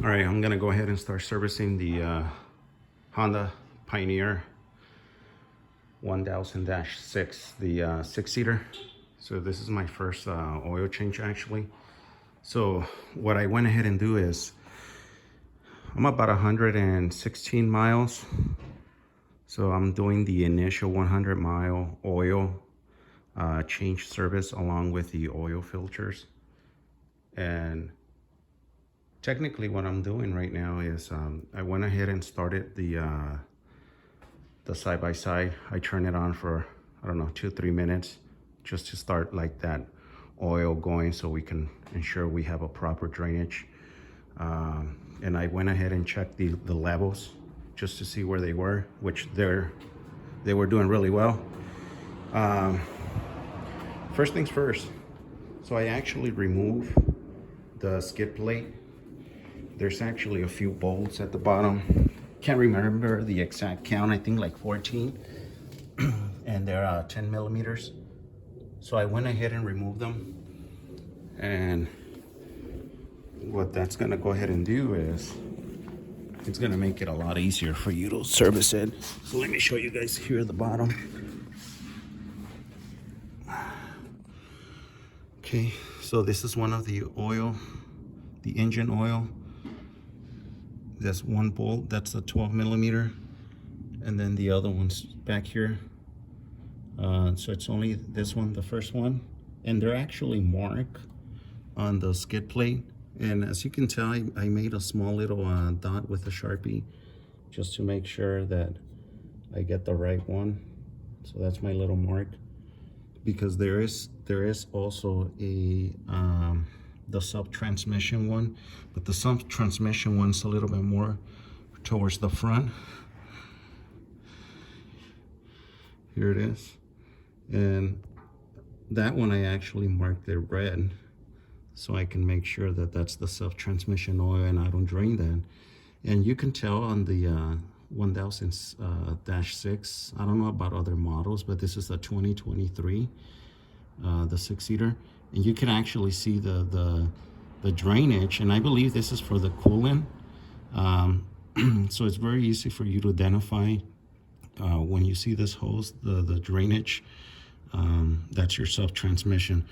All right, I'm gonna go ahead and start servicing the Honda Pioneer 1000-6, the six-seater. So this is my first oil change actually. So what I went ahead and do is, I'm about 116 miles. So I'm doing the initial 100-mile oil change service along with the oil filters. And technically what I'm doing right now is I went ahead and started the side-by-side. I turn it on for, I don't know, 2-3 minutes just to start like that oil going so we can ensure we have a proper drainage. And I went ahead and checked the levels just to see where they were, which they were doing really well. First things first, so I actually removed the skid plate. There's actually a few bolts at the bottom. Can't remember the exact count, I think like 14. And they're 10 millimeters. So I went ahead and removed them. And what that's gonna go ahead and do is, it's gonna make it a lot easier for you to service it. So let me show you guys here at the bottom. Okay, so this is one of the oil, the engine oil. That's one bolt, that's a 12 millimeter. And then the other one's back here. So it's only this one, the first one. And they're actually marked on the skid plate. And as you can tell, I made a small little dot with a Sharpie just to make sure that I get the right one. So that's my little mark. Because there is also a the sub-transmission one, but the sub-transmission one's a little bit more towards the front. Here it is. And that one I actually marked it red so I can make sure that that's the self-transmission oil and I don't drain that. And you can tell on the 1000-6, I don't know about other models, but this is the 2023, the six-seater. And you can actually see the drainage, and I believe this is for the coolant. So it's very easy for you to identify when you see this hose, the drainage, that's your self-transmission.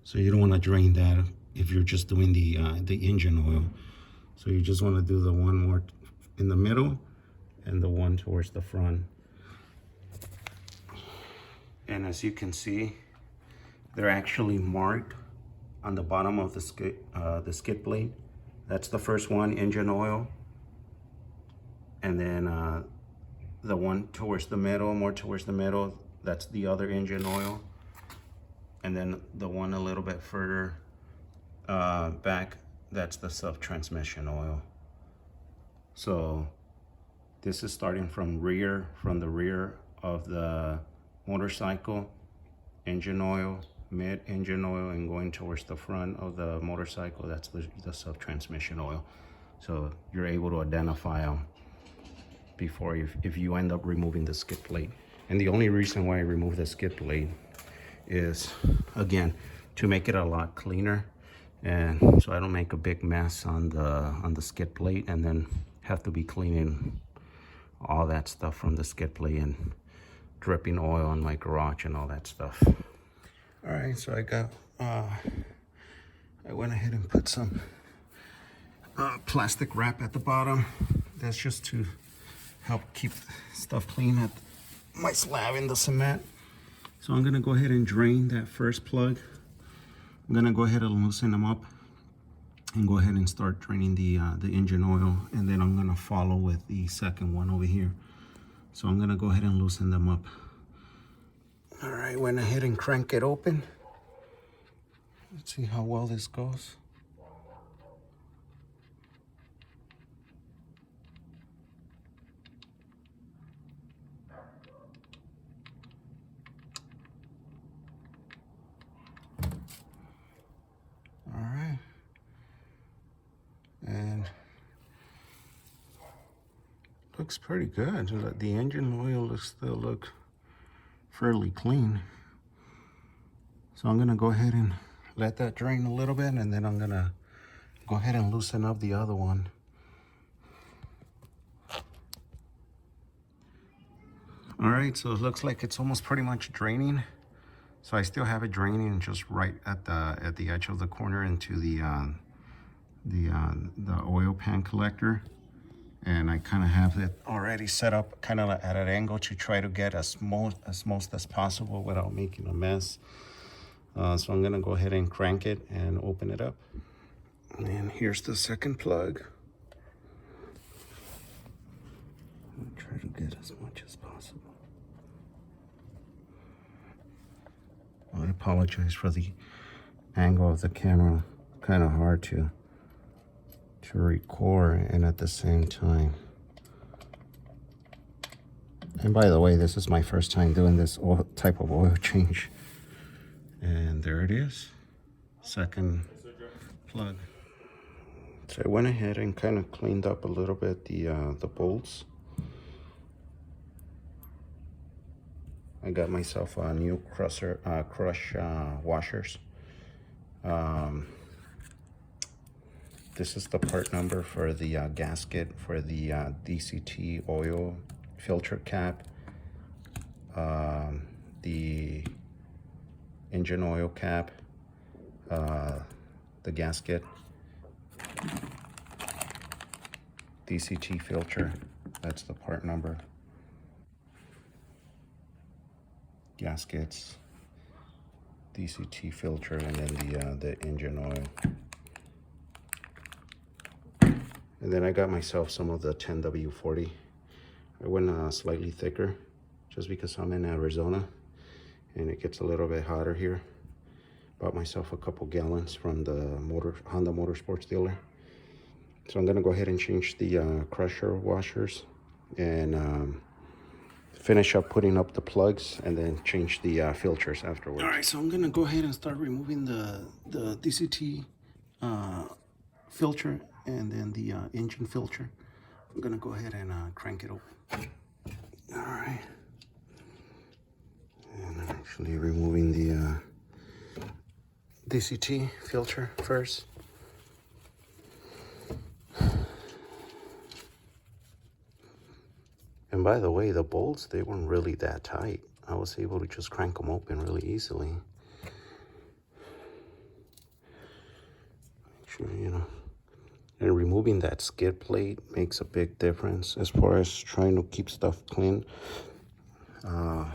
So you don't want to drain that if you're just doing the engine oil. So you just want to do the one more in the middle and the one towards the front. And as you can see, they're actually marked on the bottom of the skid plate. That's the first one, engine oil. And then the one towards the middle, more towards the middle, that's the other engine oil. And then the one a little bit further back, that's the self-transmission oil. So this is starting from the rear of the motorcycle, engine oil, mid-engine oil, and going towards the front of the motorcycle, that's the self-transmission oil. So you're able to identify them before if you end up removing the skid plate. And the only reason why I removed the skid plate is, again, to make it a lot cleaner, and so I don't make a big mess on the skid plate and then have to be cleaning all that stuff from the skid plate and dripping oil on my garage and all that stuff. All right, so I got I went ahead and put some plastic wrap at the bottom. That's just to help keep stuff clean at my slab in the cement. So I'm gonna go ahead and drain that first plug. I'm gonna go ahead and loosen them up and go ahead and start draining the engine oil, and then I'm gonna follow with the second one over here. So I'm gonna go ahead and loosen them up. All right, went ahead and crank it open. Let's see how well this goes. All right. And looks pretty good. The engine oil still look fairly clean. So I'm gonna go ahead and let that drain a little bit, and then I'm gonna go ahead and loosen up the other one All right, so it looks like it's almost pretty much draining. So I still have it draining just right at the edge of the corner into the oil pan collector. And I kind of have it already set up kind of at an angle to try to get as smooth as possible without making a mess. So I'm gonna go ahead and crank it and open it up. And here's the second plug. I'll try to get as much as possible. I apologize for the angle of the camera. Kind of hard to record and at the same time. And by the way, this is my first time doing this type of oil change. And there it is, second plug. So I went ahead and kind of cleaned up a little bit the bolts. I got myself a new crush washers. This is the part number for the gasket for the DCT oil filter cap, the engine oil cap, the gasket, DCT filter, that's the part number, gaskets, DCT filter, and then the engine oil. And then I got myself some of the 10W40. I went slightly thicker just because I'm in Arizona and it gets a little bit hotter here. Bought myself a couple gallons from the Honda Motorsports dealer. So I'm gonna go ahead and change the crusher washers and finish up putting up the plugs and then change the filters afterwards. All right, so I'm gonna go ahead and start removing the DCT filter and then the engine filter. I'm gonna go ahead and crank it open. All right. And I'm actually removing the DCT filter first. And by the way, the bolts, they weren't really that tight. I was able to just crank them open really easily. Make sure, you know. And removing that skid plate makes a big difference as far as trying to keep stuff clean. So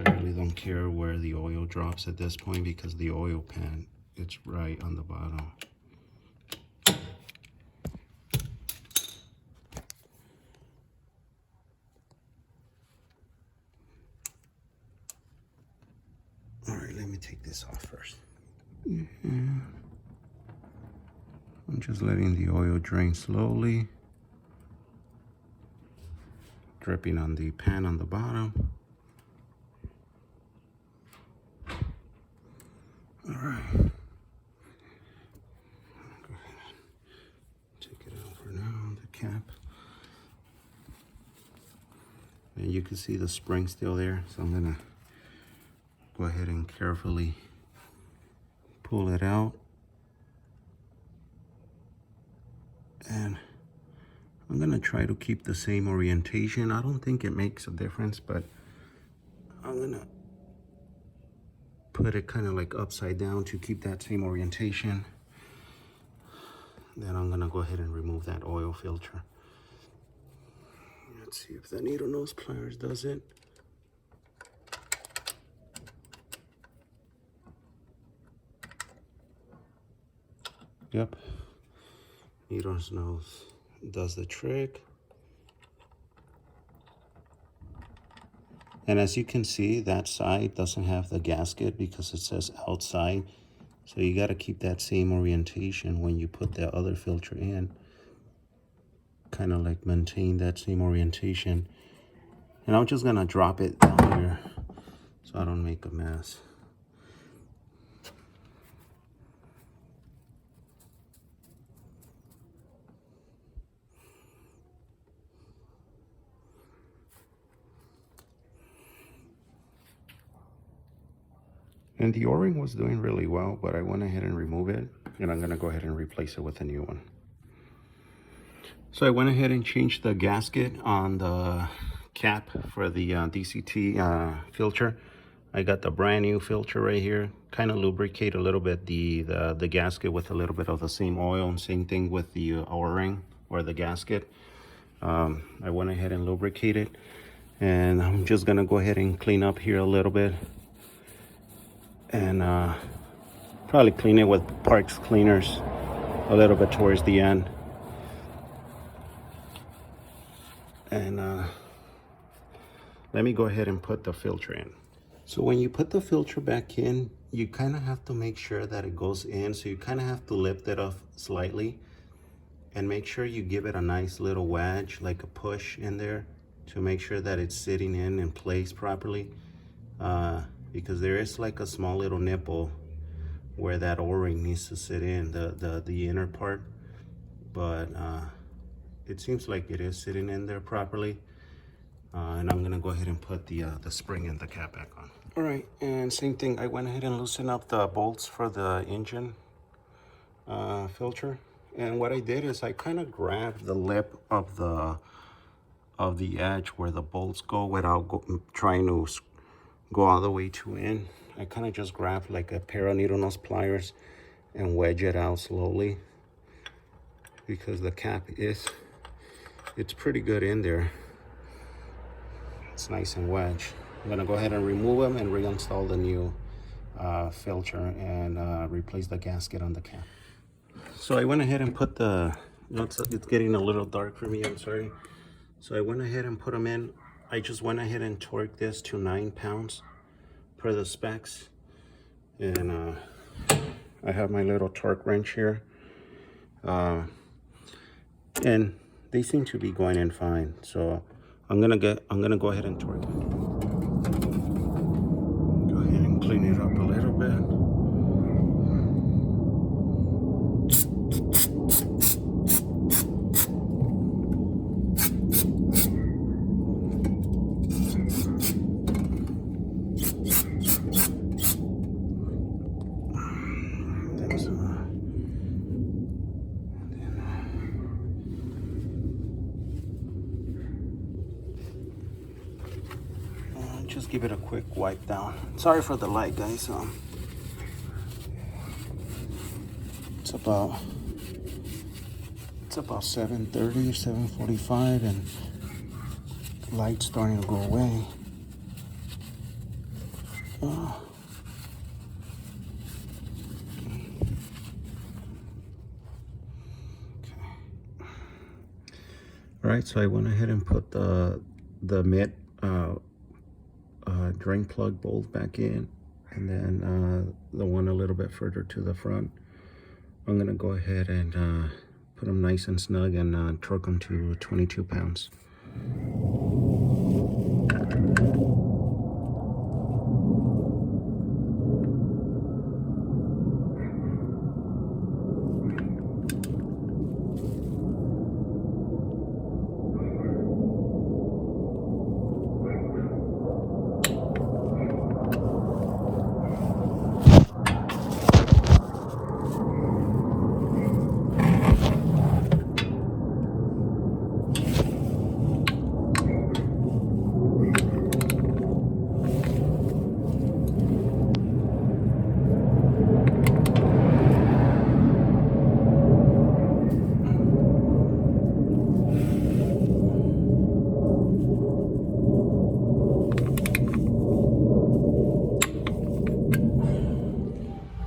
I really don't care where the oil drops at this point because the oil pan, it's right on the bottom. All right, let me take this off first. I'm just letting the oil drain slowly, dripping on the pan on the bottom. All right. Go ahead and take it out for now, the cap. And you can see the spring still there, so I'm gonna go ahead and carefully pull it out. And I'm gonna try to keep the same orientation. I don't think it makes a difference, but I'm gonna put it kind of like upside down to keep that same orientation. Then I'm gonna go ahead and remove that oil filter. Let's see if the needle nose pliers does it. Yep, needle nose does the trick. And as you can see, that side doesn't have the gasket because it says outside. So you got to keep that same orientation when you put the other filter in. Kind of like maintain that same orientation. And I'm just going to drop it down here so I don't make a mess. And the O-ring was doing really well, but I went ahead and removed it, and I'm gonna go ahead and replace it with a new one. So I went ahead and changed the gasket on the cap for the DCT filter. I got the brand new filter right here. Kind of lubricate a little bit the gasket with a little bit of the same oil, and same thing with the O-ring or the gasket. I went ahead and lubricated, and I'm just gonna go ahead and clean up here a little bit, and probably clean it with Parks cleaners a little bit towards the end. And let me go ahead and put the filter in. So when you put the filter back in, you kind of have to make sure that it goes in. So you kind of have to lift it off slightly and make sure you give it a nice little wedge, like a push in there, to make sure that it's sitting in place properly. Because there is like a small little nipple where that O-ring needs to sit in, the inner part. But it seems like it is sitting in there properly. And I'm gonna go ahead and put the spring and the cap back on. All right, and same thing, I went ahead and loosened up the bolts for the engine filter. And what I did is I kind of grabbed the lip of the edge where the bolts go without trying to go all the way to in. I kind of just grabbed like a pair of needle nose pliers and wedge it out slowly, because the cap it's pretty good in there. It's nice and wedged. I'm gonna go ahead and remove them and reinstall the new filter and replace the gasket on the cap. So I went ahead and put it's getting a little dark for me, I'm sorry. So I went ahead and put them in. I just went ahead and torqued this to 9 pounds per the specs. And I have my little torque wrench here. And they seem to be going in fine. So I'm gonna go ahead and torque it. Go ahead and clean it up a little bit. Just give it a quick wipe down. Sorry for the light, guys. It's about 7:30, 7:45, and the light's starting to go away. All right, so I went ahead and put the mid drain plug bolt back in, and then the one a little bit further to the front. I'm gonna go ahead and put them nice and snug and torque them to 22 pounds.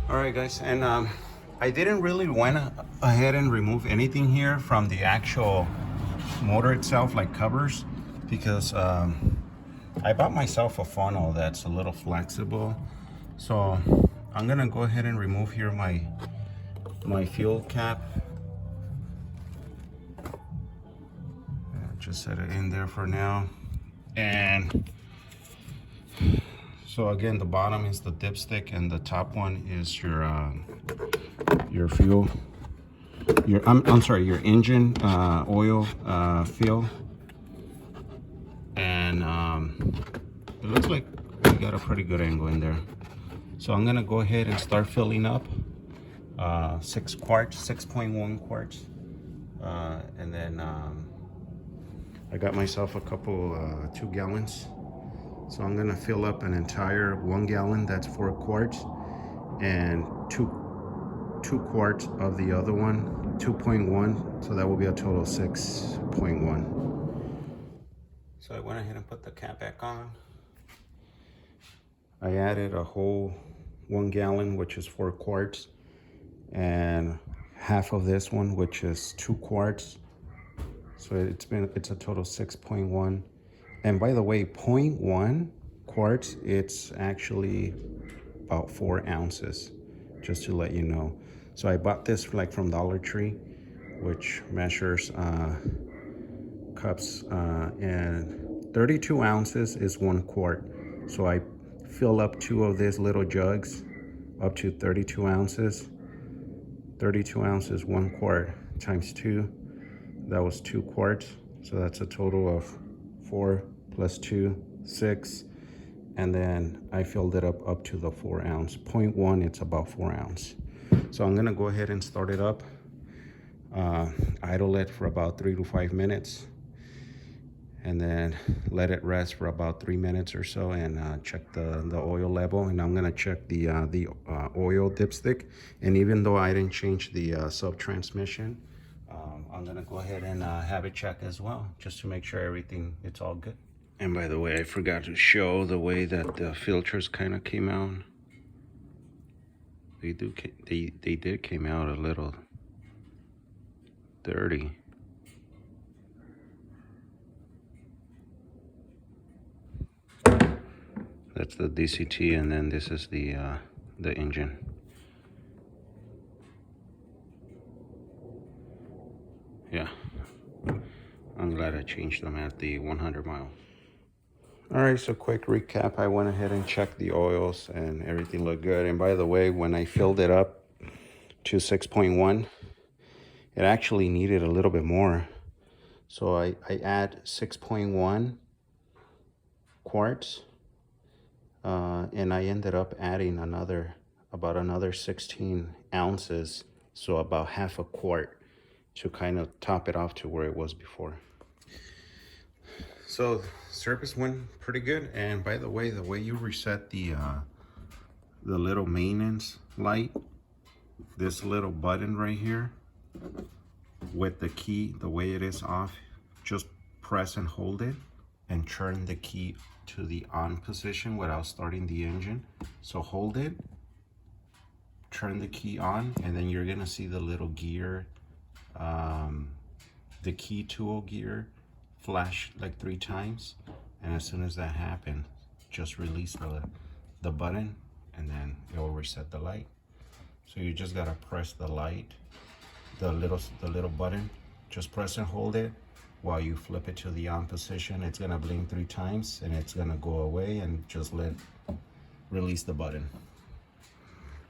Alright guys, and I didn't really went ahead and remove anything here from the actual motor itself, like covers, because I bought myself a funnel that's a little flexible. So I'm gonna go ahead and remove here my fuel cap. Just set it in there for now. And so again, the bottom is the dipstick and the top one is your fuel, I'm sorry, your engine oil fill. And it looks like we got a pretty good angle in there. So I'm gonna go ahead and start filling up 6 quarts, 6.1 quarts And then I got myself a couple 2 gallons. So I'm gonna fill up an entire 1 gallon, that's 4 quarts, and two quarts of the other one, 2.1. So that will be a total of 6.1. So I went ahead and put the cap back on. I added a whole 1 gallon, which is 4 quarts, and half of this one, which is 2 quarts. So it's a total 6.1. And by the way, 0.1 quarts, it's actually about 4 ounces, just to let you know. So I bought this like from Dollar Tree, which measures cups, and 32 ounces is 1 quart. So I fill up 2 of these little jugs up to 32 ounces. 32 ounces, 1 quart times 2. That was 2 quarts. So that's a total of 4 plus 2, 6. And then I filled it up to the 4 ounce. 0.1, it's about 4 ounce. So I'm gonna go ahead and start it up. Idle it for about 3 to 5 minutes. And then let it rest for about 3 minutes or so, and check the oil level. And I'm gonna check the oil dipstick. And even though I didn't change the sub transmission, I'm gonna go ahead and have it checked as well, just to make sure everything, it's all good. And by the way, I forgot to show the way that the filters kind of came out. They did came out a little dirty. That's the DCT, and then this is the engine. Yeah, I'm glad I changed them at the 100 mile. All right, so quick recap. I went ahead and checked the oils, and everything looked good. And by the way, when I filled it up to 6.1, it actually needed a little bit more. So I add 6.1 quarts. And I ended up adding about another 16 ounces, so about half a quart, to kind of top it off to where it was before. So service went pretty good. And by the way you reset the little maintenance light, this little button right here with the key, the way it is off, just press and hold it and turn the key to the on position without starting the engine. So hold it, turn the key on, and then you're gonna see the little gear, the key tool gear flash like 3 times. And as soon as that happens, just release the button, and then it will reset the light. So you just gotta press the light, the little button, just press and hold it while you flip it to the on position. It's gonna blink 3 times, and it's gonna go away, and just release the button.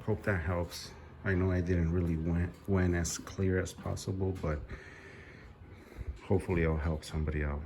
Hope that helps. I know I didn't really went as clear as possible, but hopefully it'll help somebody out.